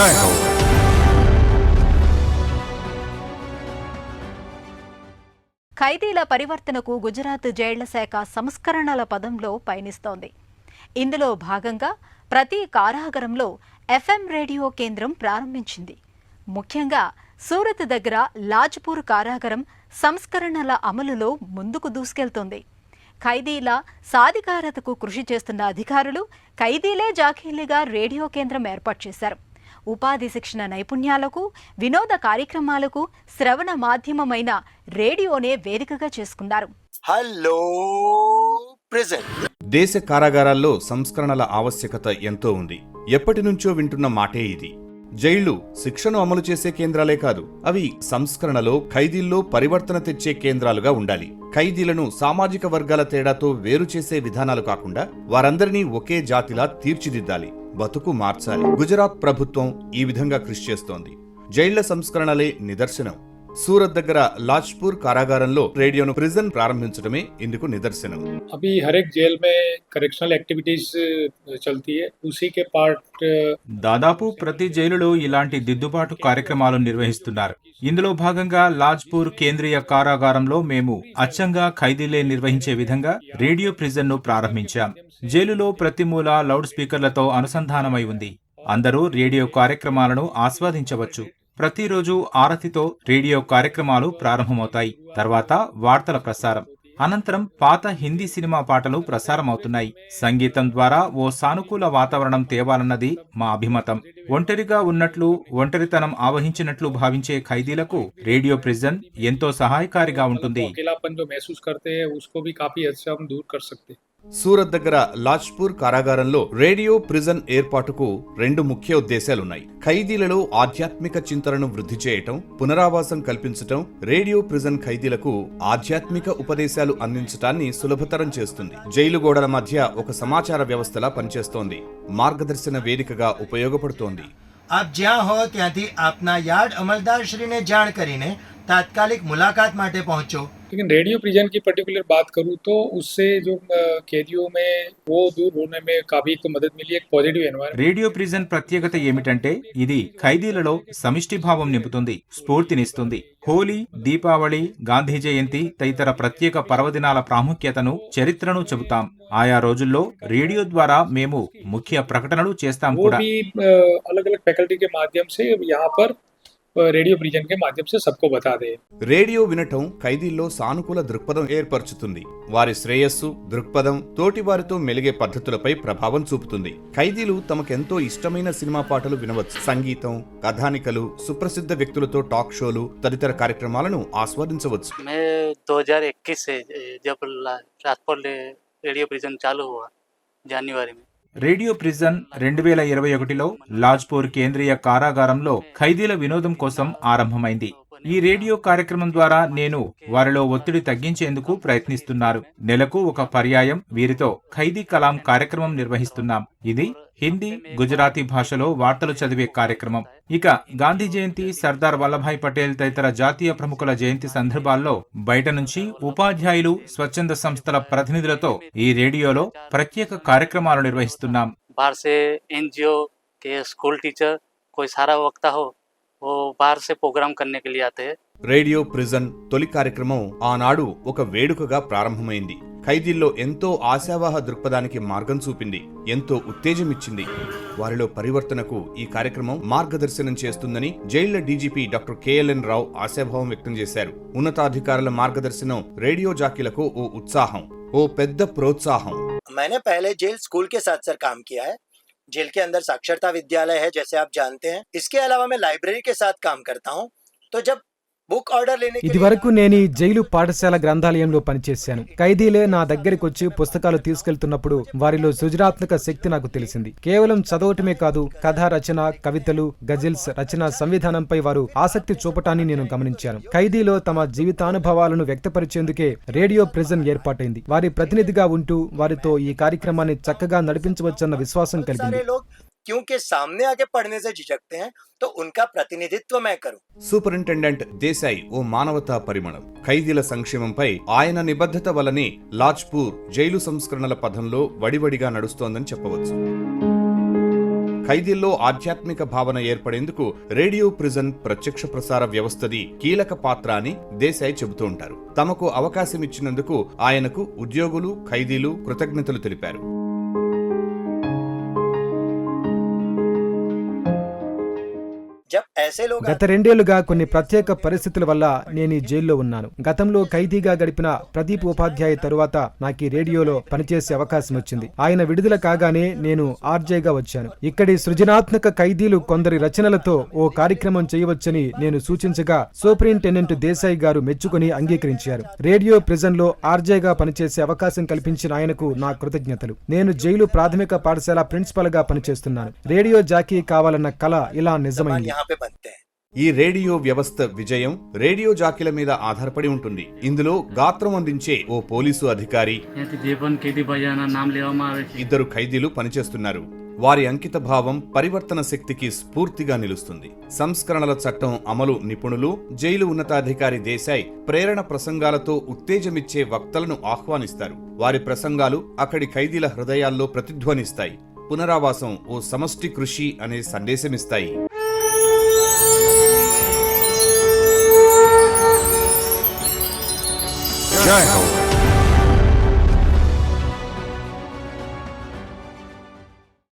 जय हो। ఖైదీల పరివర్తనకు గుజరాత్ జైళ్ల శాఖ సంస్కరణల పదంలో పయనిస్తోంది. ఇందులో భాగంగా ప్రతి కారాగారంలో ఎఫ్ఎం రేడియో కేంద్రం ప్రారంభించింది. ముఖ్యంగా సూరత్ దగ్గర లాజ్పూర్ కారాగారం సంస్కరణల అమలులో ముందుకు దూసుకెళ్తోంది. ఖైదీల సాధికారతకు కృషి చేస్తున్న అధికారులు ఖైదీలే జాకీలుగా రేడియో కేంద్రం ఏర్పాటు చేశారు. ఉపాధి శిక్షణ నైపుణ్యాలకు, వినోద కార్యక్రమాలకు శ్రవణ మాధ్యమమైన రేడియోనే వేదికగా చేసుకున్నారు. Hello present. దేశ కారాగారాల్లో సంస్కరణల ఆవశ్యకత ఎంతో ఉంది. ఎప్పటి నుంచో వింటున్న మాటే ఇది. జైళ్లు శిక్షను అమలు చేసే కేంద్రాలే కాదు, అవి సంస్కరణలో ఖైదీల్లో పరివర్తన తెచ్చే కేంద్రాలుగా ఉండాలి. ఖైదీలను సామాజిక వర్గాల తేడాతో వేరు చేసే విధానాలు కాకుండా వారందరినీ ఒకే జాతిలా తీర్చిదిద్దాలి, బతుకు మార్చాలి. గుజరాత్ ప్రభుత్వం ఈ విధంగా కృషి చేస్తోంది. జైళ్ల సంస్కరణలే నిదర్శనం. सूरत దగ్గర लाजपुर కారాగారంలో రేడియోను ప్రిజన్ ప్రారంభించడమే ఇందుకు నిదర్శనం. अभी हर एक जेल में करेक्शनल एक्टिविटीज चलती है, उसी के पार्ट దాదాపు ప్రతి జైలులో ఇలాంటి దిద్దుబాటు కార్యక్రమాలు నిర్వహిస్తున్నారు. ఇందులో భాగంగా లాజ్పూర్ కేంద్రీయ కారాగారంలో మేము అచ్చంగా ఖైదీలే నిర్వహించే విధంగా రేడియో ప్రిజన్ ను ప్రారంభించాం. జైలులో ప్రతి మూల లౌడ్ స్పీకర్లతో అనుసంధానమై ఉంది. అందరూ రేడియో కార్యక్రమాలను ఆస్వాదించవచ్చు. ప్రతిరోజు ఆరతితో రేడియో కార్యక్రమాలు ప్రారంభమవుతాయి. తర్వాత వార్తల ప్రసారం అనంతరం పాత హిందీ సినిమా పాటలు ప్రసారమవుతున్నాయి. సంగీతం ద్వారా ఓ సానుకూల వాతావరణం తేవాలన్నది మా అభిమతం. ఒంటరిగా ఉన్నట్లు, ఒంటరితనం ఆవహించినట్లు భావించే ఖైదీలకు రేడియో ప్రిజన్ ఎంతో సహాయకారిగా ఉంటుంది. సూరత్ దగ్గర లాజ్పూర్ కారాగారంలో రేడియో ప్రిజన్ ఏర్పాటుకు రెండు ముఖ్య ఉద్దేశాలున్నాయి. ఖైదీలలో ఆధ్యాత్మిక చింతనను వృద్ధి చేయటం, పునరావాసం కల్పించటం. రేడియో ప్రిజన్ ఖైదీలకు ఆధ్యాత్మిక ఉపదేశాలు అందించటాన్ని సులభతరం చేస్తుంది. జైలు గోడల మధ్య ఒక సమాచార వ్యవస్థలా పనిచేస్తోంది. మార్గదర్శన వేదికగా ఉపయోగపడుతోంది. આપ જ્યાં હો ત્યાંથી આપના યાર્ડ અમલદારશ્રીને જાણ કરીને તાત્કાલિક મુલાકાત માટે પહોંચો. लेकिन रेडियो प्रिजन की पर्टिकुलर बात करूँ तो उससे जो कैदियों में वो दूर होने में काफी मदद मिली, एक पॉजिटिव एनवायरनमेंट. రేడియో ప్రిజన్ ప్రత్యేకత ఏమిటంటే ఇది ఖైదీలలో సమిష్టి భావం నింపుతుంది, స్ఫూర్తినిస్తుంది. హోలీ, దీపావళి, గాంధీ జయంతి తదితర ప్రత్యేక పర్వదినాల ప్రాముఖ్యతను, చరిత్రను చెబుతాం. ఆయా రోజుల్లో రేడియో ద్వారా మేము ముఖ్య ప్రకటనలు చేస్తాం కూడా. अलग अलग फैकल्टी के माध्यम से यहाँ पर రేడియో ప్రిజన్ के माध्यम से सबको बता दे. రేడియో వినటం ఖైదీల్లో సానుకూల దృక్పథం ఏర్పరుచుతుంది. వారి శ్రేయస్సు, దృక్పథం, తోటివారితో మెలిగే పద్ధతులపై ప్రభావం చూపుతుంది. ఖైదీలు తమకెంతో ఇష్టమైన సినిమా పాటలు వినవచ్చు. సంగీతం, కథానికలు, సుప్రసిద్ధ వ్యక్తులతో టాక్ షోలు తదితర కార్యక్రమాలను ఆస్వాదించవచ్చు. 2021 से जब लाजपुर रेडियो प्रिजन चालू हुआ जनवरी में. రేడియో ప్రిజన్ 2021లో లాజ్పూర్ కేంద్రీయ కారాగారంలో ఖైదీల వినోదం కోసం ఆరంభమైంది. ఈ రేడియో కార్యక్రమం ద్వారా నేను వారిలో ఒత్తిడి తగ్గించేందుకు ప్రయత్నిస్తున్నారు. నెలకు ఒక పర్యాయం వీరితో ఖైదీ కలాం కార్యక్రమం నిర్వహిస్తున్నాం. ఇది హిందీ, గుజరాతీ భాషలో వార్తలు చదివే కార్యక్రమం. ఇక గాంధీ జయంతి, సర్దార్ వల్లభాయ్ పటేల్ తదితర జాతీయ ప్రముఖుల జయంతి సందర్భాల్లో బయట నుంచి ఉపాధ్యాయులు, స్వచ్ఛంద సంస్థల ప్రతినిధులతో ఈ రేడియోలో ప్రత్యేక కార్యక్రమాలు నిర్వహిస్తున్నాం. बाहर से एनजीओ के स्कूल टीचर कोई सारा वक्ता हो वो बाहर से प्रोग्राम करने के लिए आते हैं. రేడియో ప్రిజన్ తొలి కార్యక్రమం ఆనాడు ఒక వేడుకగా ప్రారంభమైంది. ఖైదీల్లో ఎంతో ఆశావాహ దృక్పథానికి మార్గం చూపింది, ఎంతో ఉత్తేజమిచ్చింది. వారిలో పరివర్తనకు ఈ కార్యక్రమం మార్గదర్శనం చేస్తుందని జైళ్ల డీజీపీ డాక్టర్ కేఎల్ఎన్ రావు ఆశాభావం వ్యక్తం చేశారు. ఉన్నతాధికారుల మార్గదర్శనం రేడియో జాకీలకు ఓ ఉత్సాహం, ఓ పెద్ద ప్రోత్సాహం. मैंने पहले जेल स्कूल के साथ सर काम किया है. जेल के अंदर साक्षरता विद्यालय है जैसे आप जानते हैं. इसके अलावा मैं लाइब्रेरी के साथ काम करता हूँ. तो जब ఇది వరకు నేను ఈ జైలు పాఠశాల గ్రంథాలయంలో పనిచేశాను. ఖైదీలే నా దగ్గరికి వచ్చి పుస్తకాలు తీసుకెళ్తున్నప్పుడు వారిలో సృజనాత్మక శక్తి నాకు తెలిసింది. కేవలం చదవటమే కాదు, కథా రచన, కవితలు, గజిల్స్ రచన, సంవిధానంపై వారు ఆసక్తి చూపటాన్ని నేను గమనించాను. ఖైదీలో తమ జీవితానుభవాలను వ్యక్తపరిచేందుకే రేడియో ప్రిజన్ ఏర్పాటైంది. వారి ప్రతినిధిగా ఉంటూ వారితో ఈ కార్యక్రమాన్ని చక్కగా నడిపించవచ్చన్న విశ్వాసం కలిగింది. क्योंकि सामने आके पढ़ने से झिझकते हैं तो उनका प्रतिनिधित्व मैं करूं. సూపరింటెండెంట్ దేశాయ్ ఓ మానవతా పరిమళం. ఖైదీల సంక్షేమంపై ఆయన నిబద్ధత వల్లనే లాజ్పూర్ జైలు సంస్కరణల పథంలో వడివడిగా నడుస్తోందని చెప్పవచ్చు. ఖైదీల్లో ఆధ్యాత్మిక భావన ఏర్పడేందుకు రేడియో ప్రిజన్ ప్రత్యక్ష ప్రసార వ్యవస్థది కీలక పాత్ర అని దేశాయ్ చెబుతూ ఉంటారు. తమకు అవకాశం ఇచ్చినందుకు ఆయనకు ఉద్యోగులు, ఖైదీలు కృతజ్ఞతలు తెలిపారు. గత 2 ఏళ్లుగా కొన్ని ప్రత్యేక పరిస్థితుల వల్ల నేను ఈ జైల్లో ఉన్నాను. గతంలో ఖైదీగా గడిపిన ప్రదీప్ ఉపాధ్యాయ తరువాత నాకు రేడియోలో పనిచేసే అవకాశం వచ్చింది. ఆయన విడుదల కాగానే నేను ఆర్జేగా వచ్చాను. ఇక్కడి సృజనాత్మక ఖైదీలు కొందరి రచనలతో ఓ కార్యక్రమం చేయవచ్చని నేను సూచించగా సూపరింటెండెంట్ దేశాయ్ గారు మెచ్చుకుని అంగీకరించారు. రేడియో ప్రిజన్ లో ఆర్జేగా పనిచేసే అవకాశం కల్పించిన ఆయనకు నా కృతజ్ఞతలు. నేను జైలు ప్రాథమిక పాఠశాల ప్రిన్సిపల్ గా పనిచేస్తున్నాను. రేడియో జాకీ కావాలన్న కల ఇలా నిజమైంది. ఈ రేడియో వ్యవస్థ విజయం రేడియో జాకీల మీద ఆధారపడి ఉంటుంది. ఇందులో గాత్రం అందించే ఓ పోలీసు అధికారి, 2 ఖైదీలు పనిచేస్తున్నారు. వారి అంకిత భావం పరివర్తన శక్తికి స్ఫూర్తిగా నిలుస్తుంది. సంస్కరణల చట్టం అమలు నిపుణులు, జైలు ఉన్నతాధికారి దేశాయ్ ప్రేరణ ప్రసంగాలతో ఉత్తేజమిచ్చే వక్తలను ఆహ్వానిస్తారు. వారి ప్రసంగాలు అక్కడి ఖైదీల హృదయాల్లో ప్రతిధ్వనిస్తాయి. పునరావాసం ఓ సమష్టి కృషి అనే సందేశమిస్తాయి. జై హో.